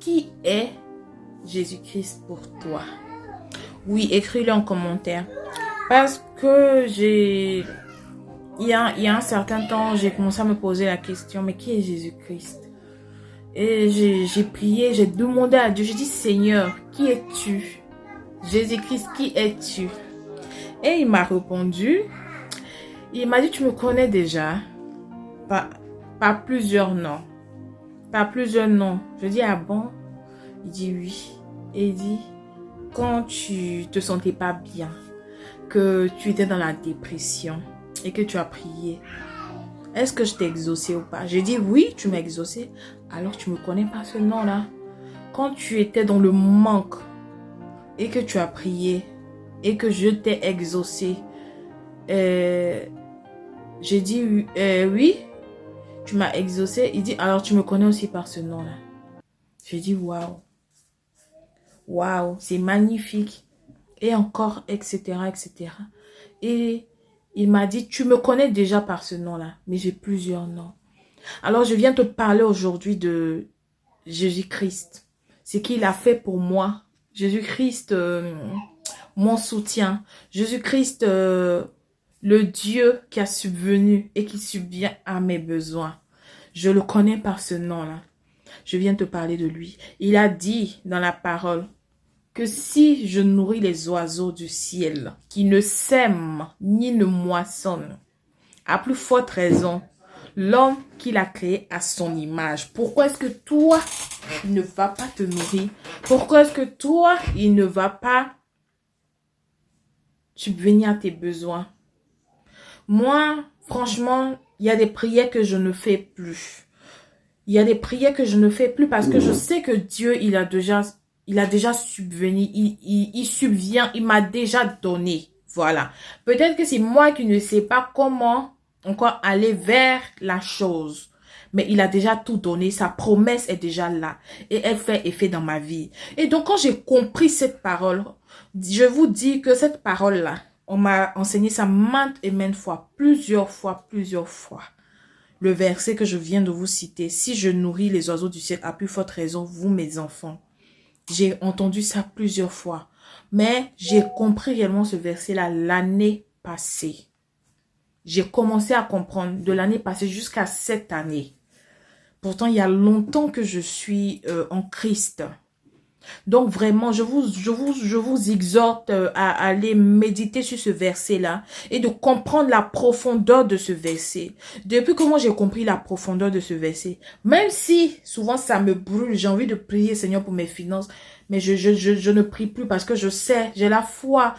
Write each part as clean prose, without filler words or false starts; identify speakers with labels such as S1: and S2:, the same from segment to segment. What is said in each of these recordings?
S1: qui est Jésus-Christ pour toi? Oui, écris-le en commentaire. Parce que il y a un certain temps, j'ai commencé à me poser la question, mais qui est Jésus-Christ? Et j'ai prié, j'ai demandé à Dieu, j'ai dit, Seigneur, qui es-tu? Jésus-Christ, qui es-tu? Et il m'a répondu, il m'a dit, tu me connais déjà, par plusieurs noms. Par plusieurs noms. Je dis, ah bon? Il dit oui. Et il dit, quand tu te sentais pas bien, que tu étais dans la dépression et que tu as prié, est-ce que je t'ai exaucé ou pas? J'ai dit oui, tu m'as exaucé. Alors tu me connais pas ce nom-là. Quand tu étais dans le manque et que tu as prié et que je t'ai exaucé, j'ai dit oui, tu m'as exaucé. Il dit alors tu me connais aussi par ce nom-là. J'ai dit waouh. Waouh, c'est magnifique. Et encore, etc., etc. Et il m'a dit, tu me connais déjà par ce nom-là, mais j'ai plusieurs noms. Alors, je viens te parler aujourd'hui de Jésus-Christ. Ce qu'il a fait pour moi. Jésus-Christ, mon soutien. Jésus-Christ, le Dieu qui a subvenu et qui subvient à mes besoins. Je le connais par ce nom-là. Je viens te parler de lui. Il a dit dans la parole que si je nourris les oiseaux du ciel, qui ne sèment ni ne moissonnent, à plus forte raison, l'homme qu'il a créé à son image. Pourquoi est-ce que toi, il ne va pas te nourrir? Pourquoi est-ce que toi, il ne va pas subvenir à tes besoins? Moi, franchement, il y a des prières que je ne fais plus. Il y a des prières que je ne fais plus parce que je sais que Dieu, il a déjà subvenu, il subvient, il m'a déjà donné. Voilà. Peut-être que c'est moi qui ne sais pas comment encore aller vers la chose. Mais il a déjà tout donné, sa promesse est déjà là. Et elle fait effet dans ma vie. Et donc quand j'ai compris cette parole, je vous dis que cette parole-là, on m'a enseigné ça maintes et maintes fois, plusieurs fois. Le verset que je viens de vous citer, si je nourris les oiseaux du ciel, à plus forte raison, vous mes enfants. J'ai entendu ça plusieurs fois. Mais j'ai compris réellement ce verset-là l'année passée. J'ai commencé à comprendre de l'année passée jusqu'à cette année. Pourtant, il y a longtemps que je suis en Christ. Donc vraiment, je vous exhorte à aller méditer sur ce verset-là et de comprendre la profondeur de ce verset. Depuis que moi j'ai compris la profondeur de ce verset, même si souvent ça me brûle, j'ai envie de prier Seigneur pour mes finances, mais je ne prie plus parce que je sais, j'ai la foi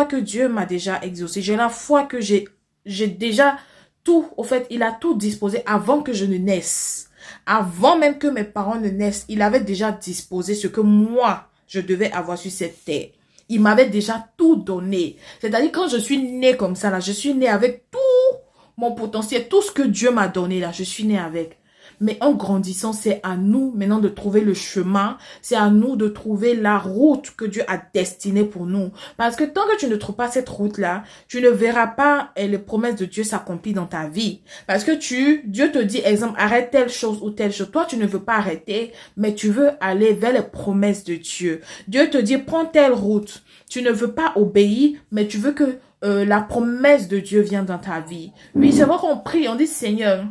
S1: que Dieu m'a déjà exaucé, j'ai la foi que j'ai déjà tout, au fait, il a tout disposé avant que je ne naisse. Avant même que mes parents ne naissent, il avait déjà disposé ce que moi, je devais avoir sur cette terre. Il m'avait déjà tout donné. C'est-à-dire quand je suis née comme ça, là, je suis née avec tout mon potentiel, tout ce que Dieu m'a donné, là, je suis née avec. Mais en grandissant, c'est à nous maintenant de trouver le chemin. C'est à nous de trouver la route que Dieu a destinée pour nous. Parce que tant que tu ne trouves pas cette route-là, tu ne verras pas les promesses de Dieu s'accomplir dans ta vie. Parce que Dieu te dit, exemple, arrête telle chose ou telle chose. Toi, tu ne veux pas arrêter, mais tu veux aller vers les promesses de Dieu. Dieu te dit, prends telle route. Tu ne veux pas obéir, mais tu veux que la promesse de Dieu vienne dans ta vie. Oui, c'est vrai qu'on prie, on dit, Seigneur,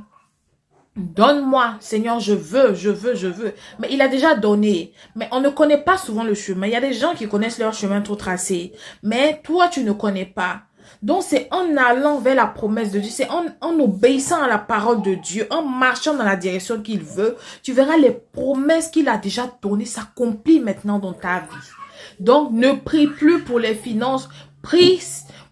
S1: donne-moi, Seigneur, je veux. Mais il a déjà donné. Mais on ne connaît pas souvent le chemin. Il y a des gens qui connaissent leur chemin tout tracé. Mais toi, tu ne connais pas. Donc, c'est en allant vers la promesse de Dieu, c'est en obéissant à la parole de Dieu, en marchant dans la direction qu'il veut, tu verras les promesses qu'il a déjà données s'accomplir maintenant dans ta vie. Donc, ne prie plus pour les finances, prie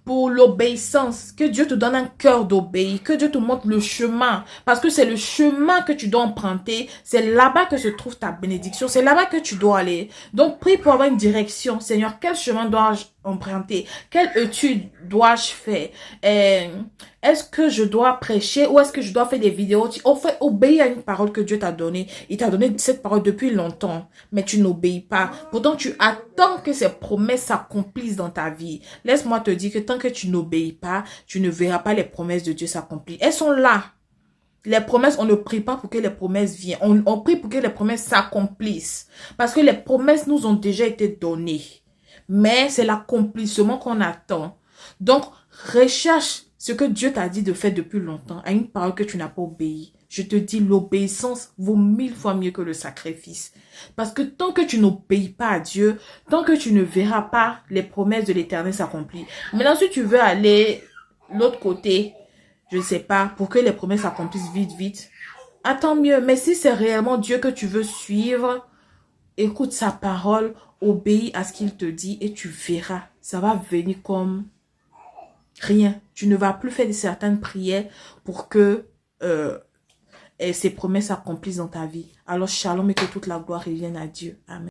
S1: pour l'obéissance, que Dieu te donne un cœur d'obéir, que Dieu te montre le chemin, parce que c'est le chemin que tu dois emprunter, c'est là-bas que se trouve ta bénédiction, c'est là-bas que tu dois aller. Donc prie pour avoir une direction. Seigneur, quel chemin dois-je emprunter? Quelle étude dois-je faire? Est-ce que je dois prêcher ou est-ce que je dois faire des vidéos? En fait, obéis à une parole que Dieu t'a donnée. Il t'a donné cette parole depuis longtemps, mais tu n'obéis pas. Pourtant, tu attends que ces promesses s'accomplissent dans ta vie. Laisse-moi te dire que tant que tu n'obéis pas, tu ne verras pas les promesses de Dieu s'accomplir. Elles sont là. Les promesses, on ne prie pas pour que les promesses viennent. On prie pour que les promesses s'accomplissent. Parce que les promesses nous ont déjà été données. Mais c'est l'accomplissement qu'on attend. Donc, recherche ce que Dieu t'a dit de faire depuis longtemps à une parole que tu n'as pas obéi. Je te dis, l'obéissance vaut 1000 fois mieux que le sacrifice. Parce que tant que tu n'obéis pas à Dieu, tant que tu ne verras pas les promesses de l'Éternel s'accomplir. Maintenant, si tu veux aller l'autre côté, je ne sais pas, pour que les promesses s'accomplissent vite, vite, attends mieux. Mais si c'est réellement Dieu que tu veux suivre, écoute sa parole, obéis à ce qu'il te dit et tu verras. Ça va venir comme rien. Tu ne vas plus faire certaines prières pour que ces promesses s'accomplissent dans ta vie. Alors, shalom et que toute la gloire revienne à Dieu. Amen.